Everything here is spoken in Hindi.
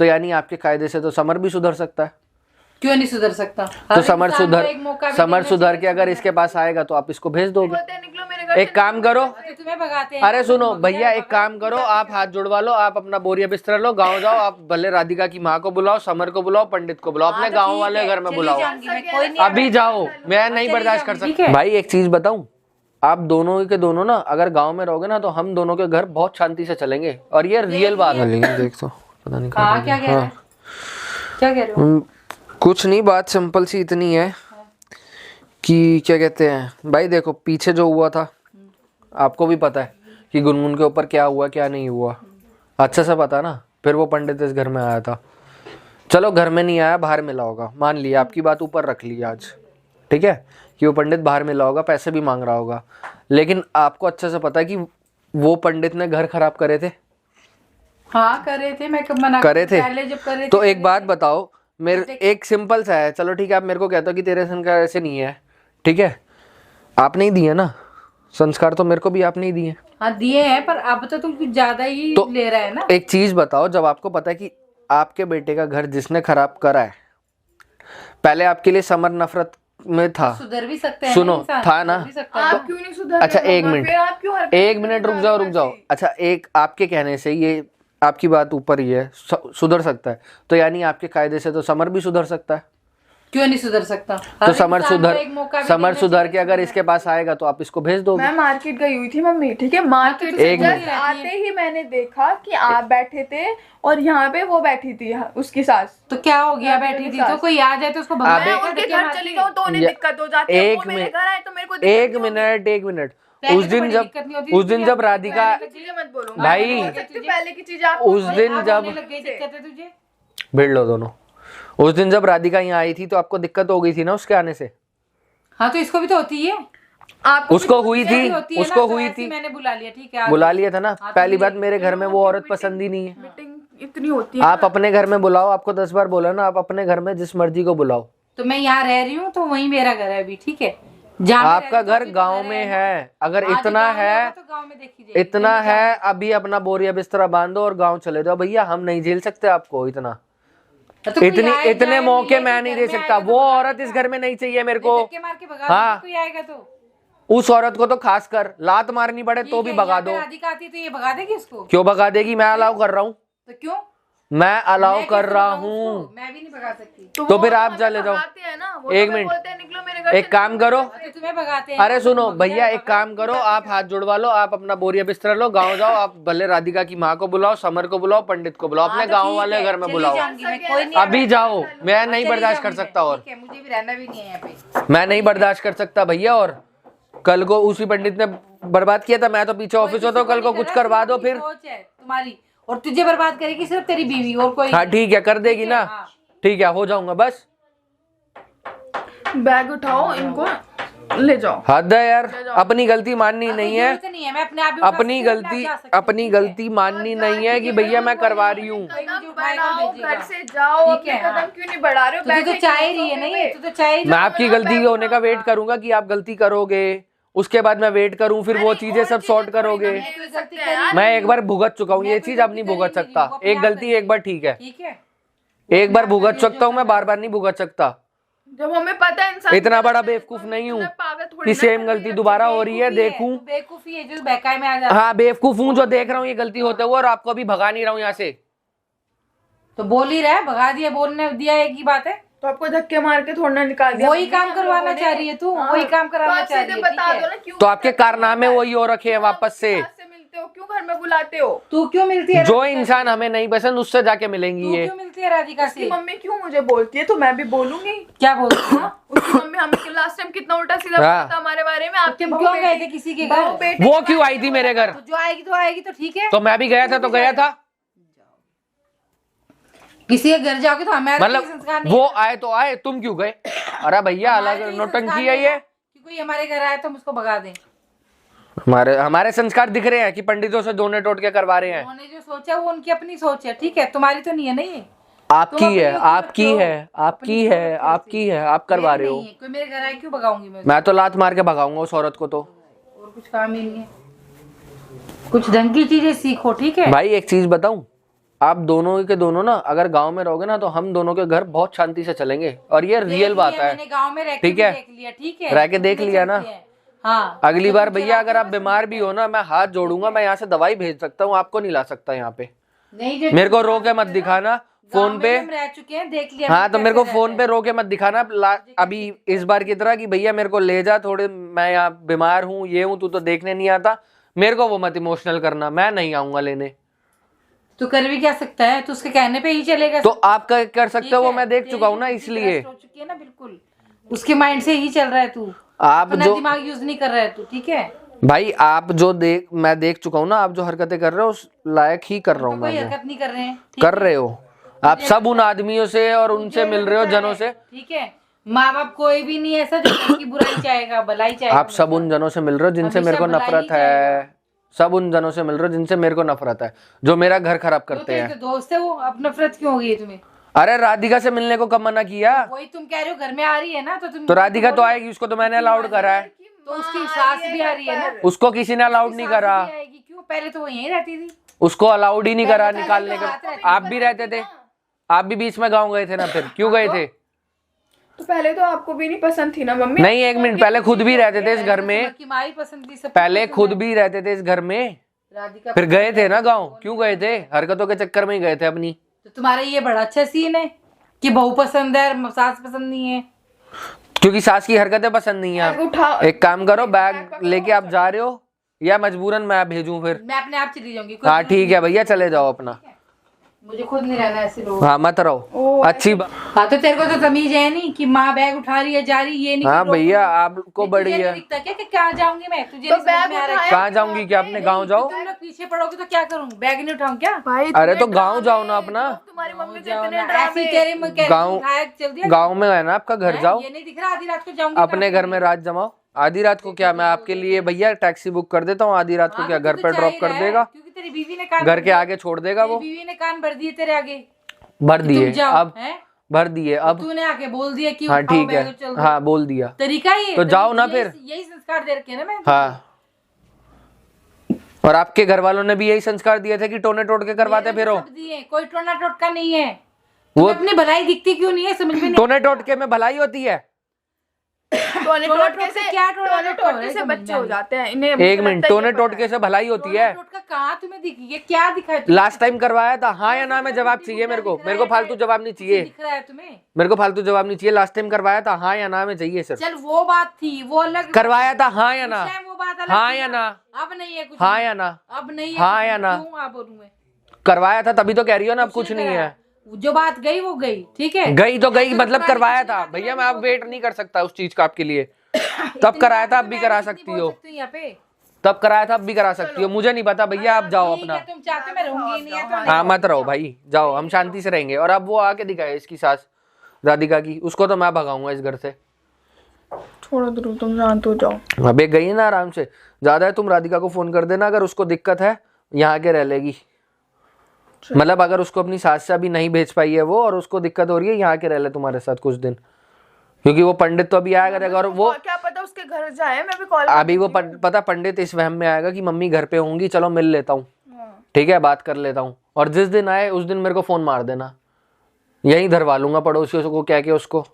तो यानी आपके कायदे से तो समर भी सुधर सकता है। क्यों नहीं सुधर सकता? तो समर सुधर के अगर इसके पास आएगा तो आप इसको भेज दोगे। एक काम करो, तुम्हें भगाते हैं। अरे सुनो भैया, एक काम करो, आप हाथ जुड़वा लो, आप अपना बोरिया बिस्तरा लो, गांव जाओ, आप भले राधिका की माँ को बुलाओ, समर को बुलाओ, पंडित को बुलाओ, अपने गांव वाले घर में बुलाओ, अभी जाओ, मैं नहीं बर्दाश्त कर सकता। भाई एक चीज बताऊं, आप दोनों के दोनों ना अगर गांव में रहोगे ना तो हम दोनों के घर बहुत शांति से चलेंगे, और ये रियल बात है। देख तो पता नहीं क्या कह रहे हैं, क्या कह रहे हो? कुछ नहीं, बात सिंपल सी इतनी है कि क्या कहते हैं भाई, देखो पीछे जो हुआ था आपको भी पता है कि गुनगुन के ऊपर क्या हुआ क्या नहीं हुआ, अच्छे से पता ना। फिर वो पंडित इस घर में आया था, चलो घर में नहीं आया, बाहर मिला होगा, मान लिया, आपकी बात ऊपर रख ली आज, ठीक है, कि वो पंडित बाहर मिला होगा, पैसे भी मांग रहा होगा, लेकिन आपको अच्छे से पता है कि वो पंडित ने घर खराब करे थे। हाँ करे थे, मैं कब मना करे थे? पहले जब करे तो एक बात बताओ, मेरे एक सिंपल सा है, चलो ठीक है, आप मेरे को कहते हो कि तेरे संस्कार ऐसे नहीं है, ठीक है, आप नहीं दिए ना संस्कार, तो मेरे को भी आप नहीं दिए। हाँ दिए हैं, पर अब तो तुम कुछ ज्यादा ही तो ले रहा है ना। एक चीज बताओ, जब आपको पता है कि आपके बेटे का घर जिसने खराब करा है, पहले आपके लिए समर नफरत में था, सुधर भी सकते हैं, सुनो था ना, आप क्यों नहीं सुधर? अच्छा एक मिनट रुक जाओ। अच्छा एक आपके कहने से ये आपकी बात ऊपर ही है, सुधर सकता है, तो यानी आपके कायदे से तो समर भी सुधर सकता है। क्यों नहीं सुधर सकता? तो समर सुधर के अगर इसके पास आएगा तो आप इसको भेज दोगे। मैं मार्केट गई हुई थी मम्मी, ठीक है, मार्केट से आते ही मैंने देखा कि आप बैठे थे और यहाँ पे वो बैठी थी उसकी सास। तो क्या हो गया, बैठी थी तो कोई आ जाए तो उसको मैं उनके घर चली जाऊँ तो उन्हें दिक्कत हो जाती है, वो मेरे घर आए तो मेरे को एक मिनट उस दिन जब राधिका, मत बोलो भाई पहले की चीजें, उस दिन जब भिड़ लो दोनों, उस दिन जब राधिका यहाँ आई थी तो आपको दिक्कत हो गई थी ना उसके आने से। हाँ तो इसको भी तो होती है, आपको उसको हुई थी, उसको हुई थी, मैंने बुला लिया, ठीक है, बुला लिया था ना। पहली बात, मेरे घर में वो औरत पसंद ही नहीं है, मीटिंग इतनी होती है। आप अपने घर में बुलाओ, आपको 10 बार बोला ना, आप अपने घर में जिस मर्जी को बुलाओ। तो मैं यहाँ रह रही हूँ तो वही मेरा घर है अभी, ठीक है, आपका घर गांव में है, अगर इतना है तो गांव में देखी इतना है, अभी अपना बोरिया बिस्तरा बांधो और गांव चले जाओ। भैया हम नहीं झेल सकते आपको इतना, तो इतने मौके मैं नहीं दे सकता। वो औरत इस घर में नहीं चाहिए मेरे को। हाँ कोई आएगा तो उस औरत को तो खास कर लात मारनी पड़े तो भी भगा दो। राधिका आती तो ये भगा देगी इसको? क्यों भगा देगी, मैं अलाउ कर रहा हूँ, तो क्यों मैं अलाउ कर रहा हूँ, मैं भी नहीं भगा सकती। तो फिर आप चले जाओ। एक मिनट, एक काम करो, तुम्हें भगाते हैं। अरे सुनो भैया, एक काम करो, आप हाथ जुड़वा लो, आप अपना बोरिया बिस्तरा लो, गांव जाओ, आप भले राधिका की माँ को बुलाओ, समर को बुलाओ, पंडित को बुलाओ, अपने गांव वाले घर में बुलाओ, अभी जाओ, मैं नहीं बर्दाश्त कर सकता, और मुझे भी रहना भी नहीं है यहाँ पे, मैं नहीं बर्दाश्त कर सकता भैया। और कल को उसी पंडित ने बर्बाद किया था, मैं तो पीछे ऑफिस होता हूँ, कल को कुछ करवा दो फिर तुम्हारी, और तुझे बर्बाद करेगी सिर्फ तेरी बीवी, और कोई। हाँ ठीक है, कर देगी ना, ठीक है, हो जाऊंगा बस। बैग उठाओ, इनको ले जाओ। हद है यार, अपनी गलती माननी नहीं है, मैं अपनी गलती माननी नहीं है कि भैया मैं करवा रही हूँ। घर से जाओ, अपने कदम क्यों नहीं बढ़ा रहे हो? तो चाह रही है नहीं, तू तो चाह, मैं आपकी गलती होने का वेट करूंगा कि आप गलती करोगे, उसके बाद मैं वेट करूं, फिर वो चीजें सब सॉर्ट करोगे। मैं एक बार भुगत चुका हूँ ये चीज, अब नहीं भुगत सकता। एक गलती एक बार ठीक है, एक बार भुगत सकता हूँ मैं, बार बार नहीं भुगत सकता। जब हमें पता है इंसान इतना बड़ा बेवकूफ नहीं हूँ कि सेम गलती दोबारा हो रही है, देखूं। बेवकूफी है जो बहकाए में आ जाता। हाँ बेवकूफ हूँ जो देख रहा हूँ ये गलती होते हुए, और आपको भी भगा नहीं रहा हूँ यहाँ से। तो बोल ही रहा है, भगा दिया, बोलने दिया एक ही बात है, तो आपको धक्के मार के थोड़ा निकाल दिया। वही काम करवाना चाह रही है तू, वही काम कराना चाह रही है, बता दो ना क्यों। तो आपके कारनामे वही हो रखे हैं वापस से। मिलते हो क्यों, घर में बुलाते हो? तू क्यों मिलती है? जो इंसान हमें नहीं पसंद उससे जाके मिलेंगी ये। क्यों मिलती है राधिका से? मम्मी क्यों मुझे बोलती है, तो मैं भी बोलूंगी। क्या बोलती है? उसकी मम्मी हमें लास्ट टाइम कितना उल्टा सीधा बोला था हमारे बारे में। आपके क्यों गए थे किसी के घर? वो क्यों आई थी मेरे घर? जो आएगी तो ठीक है, तो मैं भी गया था, तो गया था। किसी के घर जाओगे तो हमारे मतलब वो आए तो आए, तुम क्यों गए? अरे भैया अलग नौटंकी है ये। कोई हमारे घर आए तो हम उसको भगा दें? हमारे संस्कार दिख रहे हैं कि पंडितों से दोने टोट के करवा रहे हैं। उन्होंने जो सोचा वो उनकी अपनी सोच है, ठीक है, तुम्हारी तो नहीं है। नहीं आपकी है, आपकी है, आप करवा रहे हो। कोई मेरे घर आए क्यों भगाऊंगी मैं तो लात मार के भगाऊंगा उस औरत को। तो और कुछ काम ही नहीं है, कुछ ढंग की चीजें सीखो, ठीक है भाई। एक चीज बताऊं, आप दोनों के दोनों ना अगर गांव में रहोगे ना तो हम दोनों के घर बहुत शांति से चलेंगे, और ये रियल बात है। मैंने गांव में रह के ठीक भी है, देख लिया, ठीक है, रह के देख लिया ना। हाँ, अगली बार भैया अगर आप बीमार भी हो ना, मैं हाथ जोड़ूंगा, मैं यहाँ से दवाई भेज सकता हूँ, आपको नहीं ला सकता यहाँ पे। नहीं जो मेरे को रो के मत दिखाना फोन पे। हम रह चुके हैं, देख लिया। हाँ तो मेरे को फोन पे रो के मत दिखाना अभी इस बार की तरह कि भैया मेरे को ले जा थोड़े, मैं यहाँ बीमार हूँ, ये हूँ, तू तो देखने नहीं आता। मेरे को वो मत इमोशनल करना, मैं नहीं आऊंगा लेने। तू कर भी क्या सकता है, तू उसके कहने पे ही चलेगा। तो आप कर सकते हो, वो मैं देख चुका हूँ ना, इसलिए। हो चुकी है ना, बिल्कुल उसके माइंड से ही चल रहा है तू, आप अपना जो दिमाग यूज नहीं कर रहा है तू, ठीक है भाई, आप जो मैं देख चुका हूँ ना, आप जो हरकतें कर रहे हो उस लायक ही कर रहा हूँ कोई मैं। हरकत नहीं कर रहे हैं, कर रहे हो आप सब उन आदमियों से और उनसे मिल रहे हो, जनों से। ठीक है, माँ बाप कोई भी नहीं ऐसा जो उनकी बुराई चाहेगा, भलाई चाहेगा। आप सब उन जनों से मिल रहे हो जिनसे मेरे को नफरत है, सब उन जनों से मिल रहे हो जिनसे मेरे को नफरत है, जो मेरा घर खराब करते हैं। दोस्त है वो, अब नफरत क्यों हो गई तुम्हें? अरे राधिका से मिलने को कब मना किया? वही तुम कह रहे हो, घर में आ रही है ना, तो तुम तो राधिका तो आएगी, उसको तो मैंने अलाउड करा है। तो उसकी सास भी आ रही है ना, उसको किसी ने अलाउड नहीं करा, आएगी क्यों? पहले तो वो यहीं रहती थी। उसको अलाउड ही नहीं करा निकालने का। आप भी रहते थे, आप भी बीच में गाँव गए थे ना, फिर क्यों गए थे? तो पहले तो आपको भी नहीं पसंद थी ना मम्मी? नहीं, एक मिनट, पहले खुद भी रहते थे इस घर में, मारी पसंद थी सब, पहले खुद भी रहते थे इस घर में, राधिका फिर गए थे ना गाँव। क्यों गए थे? हरकतों के चक्कर में ही गए थे अपनी। तो तुम्हारा ये बड़ा अच्छा सीन है कि बहू पसंद है और सास पसंद नहीं है, क्योंकि सास की हरकतें पसंद नहीं है। उठा, एक काम करो, बैग लेके आप जा रहे हो या मजबूरन मैं भेजूं फिर? मैं अपने आप चली जाऊंगी। हाँ ठीक है भैया, चले जाओ अपना, मुझे खुद नहीं रहना ऐसे लोग। हाँ मत रहो, अच्छी बात। हाँ तो तेरे को तो तमीज है नहीं कि माँ बैग उठा रही है जा रही, ये नहीं। हाँ भैया, आपको बड़ी है। दिखता क्या कि क्या जाऊंगी मैं? तुझे तो नहीं समझ में आ रहा है? कहाँ जाऊंगी? क्या अपने गाँव जाओ? तुम लोग पीछे पड़ोगे तो क्या करूँ? बैग नहीं उठाऊं क्या? भाई अरे तो गाँव जाओ ना अपना, तुम्हारी मम्मी के जाओ इतने ना, ड्रामे। ऐसी तेरे में चल दिया। गाँव में है ना आपका घर, जाओ। ये नहीं दिख रहा, आधी रात को जाऊंगी अपने घर में रात जमाओ। आधी रात को क्या? मैं आपके लिए भैया टैक्सी बुक कर देता हूँ, आधी रात को क्या घर पे ड्रॉप कर देगा, क्योंकि तेरी बीवी ने कान घर के आगे छोड़ देगा वो। बीवी ने कान भर दिए तेरे आगे, भर दिए अब, हैं? भर दिए अब। तूने आके बोल दिया कि हाँ उठाओ ठीक है, बैग, चल दो। हाँ बोल दिया तरीका ये तो जाओ ना फिर। यही संस्कार दे रखे ना मैं। हाँ, और आपके घर वालों ने भी यही संस्कार दिए थे कि टोने टोट के करवाते फिरो। सब दिए, कोई टोना टोटका नहीं है। वो अपनी भलाई दिखती क्यों नहीं है, समझ में नहीं। टोने टोटके में भलाई होती है? टोने टोटके से क्या टोने टोटके से बच्चे हो जाते हैं इन्हें। एक मिनट, टोने टोटके से भलाई होती है? टोटका कहाँ तुम्हें दिखी? ये क्या दिखा है? लास्ट टाइम करवाया था, हाँ या ना में जवाब चाहिए मेरे को। मेरे को फालतू जवाब नहीं चाहिए, दिख रहा है तुम्हें? मेरे को फालतू जवाब नहीं चाहिए। लास्ट टाइम करवाया था, हाँ या ना में चाहिए सिर्फ। चल वो बात थी, वो अलग करवाया था, हाँ या ना? वो बात अलग हाँ थी या ना। ना? अब नहीं है कुछ, हाँ या ना? अब नहीं है हाँ कुछ, या ना? क्यों आप बोलूं मैं? करवाया था तभी तो कह रही हो ना, अब कुछ नहीं है। जो बात गई वो गई, ठीक है? गई तो गई, मतलब करवाया था भैया। मैं अब वेट नहीं कर सकता उस चीज का आपके लिए। तब कराया था, अब भी करा सकती हो। यहाँ पे तब कराया था, अब भी करा सकती हो। मुझे नहीं पता भैया, आप जाओ अपना। तुम चाहते मैं रहूंगी नहीं है तो हाँ मत रहो भाई, जाओ, हम शांति से रहेंगे। और अब वो आके दिखाए इसकी सास राधिका की, उसको तो मैं भगाऊंगा इस घर से। छोड़ो दूर, तुम शांत हो जाओ। अबे गई ना आराम से, ज्यादा है। तुम राधिका को फोन कर देना, अगर उसको दिक्कत है यहाँ के रह लेगी। मतलब अगर उसको अपनी सास से अभी नहीं भेज पाई है वो, और उसको दिक्कत हो रही है, यहाँ के रह ले तुम्हारे साथ कुछ दिन, क्योंकि वो पंडित तो अभी आया करेगा। और वो क्या पता उसके घर जाए, मैं भी कॉल। अभी वो पता पंडित इस वहम में आएगा कि मम्मी घर पे होंगी, चलो मिल लेता हूँ, ठीक है, बात कर लेता हूँ। और जिस दिन आए उस दिन मेरे को फोन मार देना, यहीं धरवा लूंगा पड़ोसियों को कह के उसको।